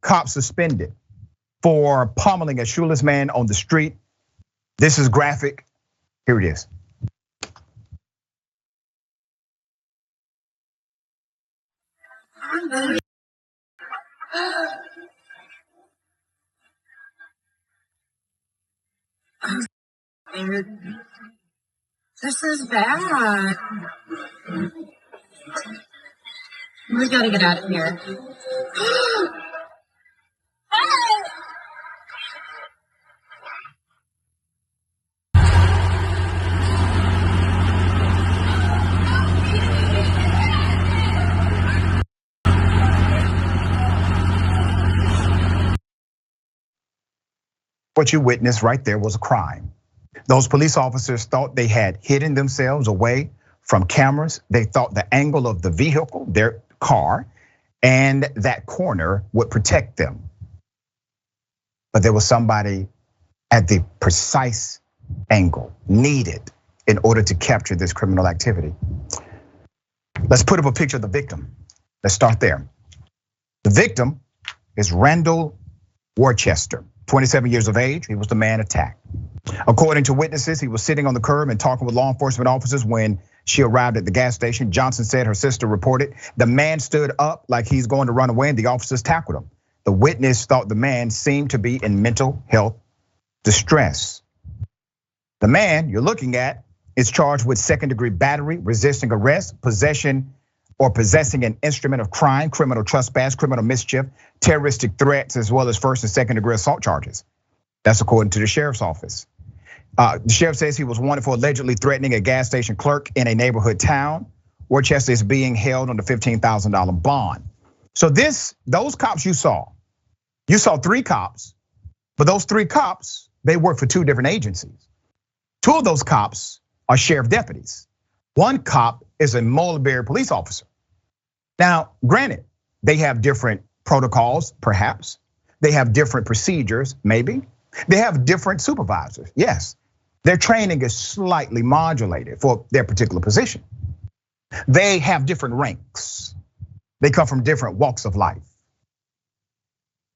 cops suspended for pummeling a shoeless man on the street. This is graphic. Here it is. This is bad. We gotta get out of here. What you witnessed right there was a crime. Those police officers thought they had hidden themselves away from cameras. They thought the angle of the vehicle, their car, and that corner would protect them. But there was somebody at the precise angle needed in order to capture this criminal activity. Let's put up a picture of the victim. Let's start there. The victim is Randall Worcester, 27 years of age. He was the man attacked. According to witnesses, he was sitting on the curb and talking with law enforcement officers when she arrived at the gas station. Johnson said her sister reported the man stood up like he's going to run away and the officers tackled him. The witness thought the man seemed to be in mental health distress. The man you're looking at is charged with second-degree battery, resisting arrest, possession or possessing an instrument of crime, criminal trespass, criminal mischief, terroristic threats, as well as first and second-degree assault charges. That's according to the sheriff's office. The sheriff says he was wanted for allegedly threatening a gas station clerk in a neighborhood town. Worcester is being held on a $15,000 bond. So those cops you saw 3 cops, but those 3 cops, they work for 2 different agencies. 2 of those cops are sheriff deputies. 1 cop is a Mulberry Police officer. Now, granted, they have different protocols, perhaps. They have different procedures, maybe. They have different supervisors, yes. Their training is slightly modulated for their particular position. They have different ranks. They come from different walks of life.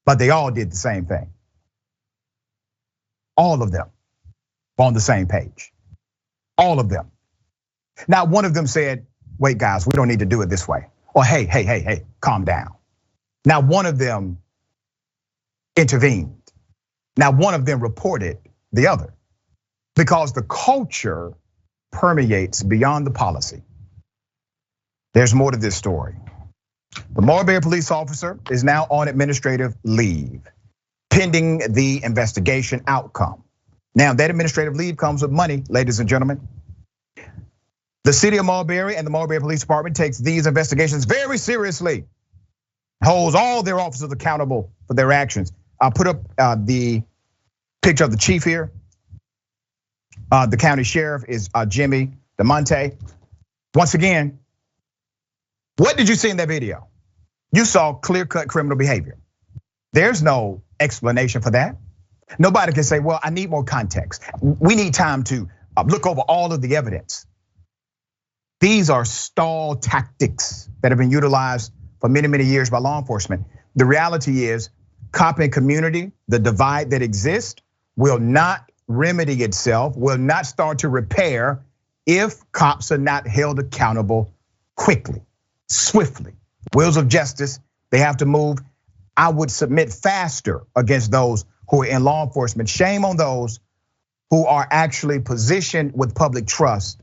But they all did the same thing. All of them were on the same page. All of them. Now, one of them said, wait guys, we don't need to do it this way. Or hey, calm down. Now, one of them intervened. Now, one of them reported the other because the culture permeates beyond the policy. There's more to this story. The Mulberry police officer is now on administrative leave, pending the investigation outcome. Now, that administrative leave comes with money, ladies and gentlemen. The city of Mulberry and the Mulberry Police Department takes these investigations very seriously, holds all their officers accountable for their actions. I'll put up the picture of the chief here. The county sheriff is Jimmy DeMonte. Once again, what did you see in that video? You saw clear-cut criminal behavior. There's no explanation for that. Nobody can say, well, I need more context. We need time to look over all of the evidence. These are stall tactics that have been utilized for many, many years by law enforcement. The reality is, cop and community, the divide that exists will not remedy itself, will not start to repair if cops are not held accountable quickly, swiftly. Wheels of justice, they have to move, I would submit, faster against those who are in law enforcement. Shame on those who are actually positioned with public trust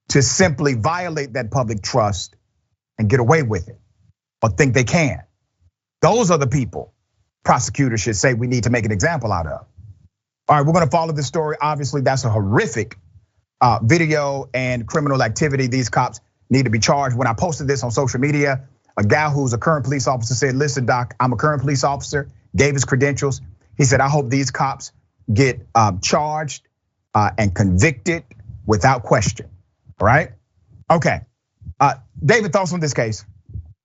to simply violate that public trust and get away with it or think they can. Those are the people prosecutors should say we need to make an example out of. All right, we're gonna follow this story. Obviously, that's a horrific video and criminal activity. These cops need to be charged. When I posted this on social media, a guy who's a current police officer said, listen, Doc, I'm a current police officer, gave his credentials. He said, I hope these cops get charged and convicted without question, all right? Okay, David, thoughts on this case?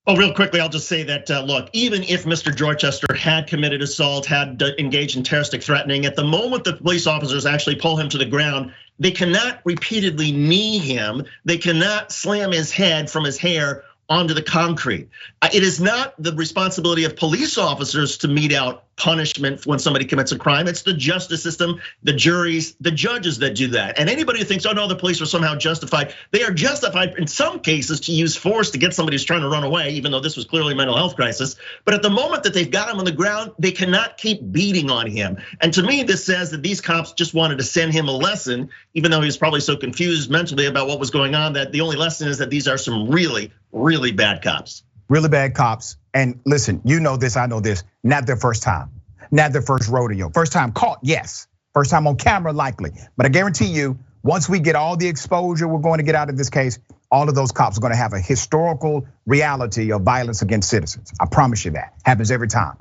Oh, real quickly, I'll just say that, look, even if Mr. Dorchester had committed assault, had engaged in terroristic threatening, at the moment the police officers actually pull him to the ground, they cannot repeatedly knee him. They cannot slam his head from his hair onto the concrete. It is not the responsibility of police officers to mete out punishment when somebody commits a crime. It's the justice system, the juries, the judges that do that. And anybody who thinks, oh no, the police are somehow justified, they are justified in some cases to use force to get somebody who's trying to run away, even though this was clearly a mental health crisis. But at the moment that they've got him on the ground, they cannot keep beating on him. And to me, this says that these cops just wanted to send him a lesson, even though he was probably so confused mentally about what was going on, that the only lesson is that these are some really, really bad cops. Really bad cops. And listen, you know this, I know this, not their first time, not their first rodeo. First time caught, yes. First time on camera, likely. But I guarantee you, once we get all the exposure we're going to get out of this case, all of those cops are going to have a historical reality of violence against citizens. I promise you that. Happens every time.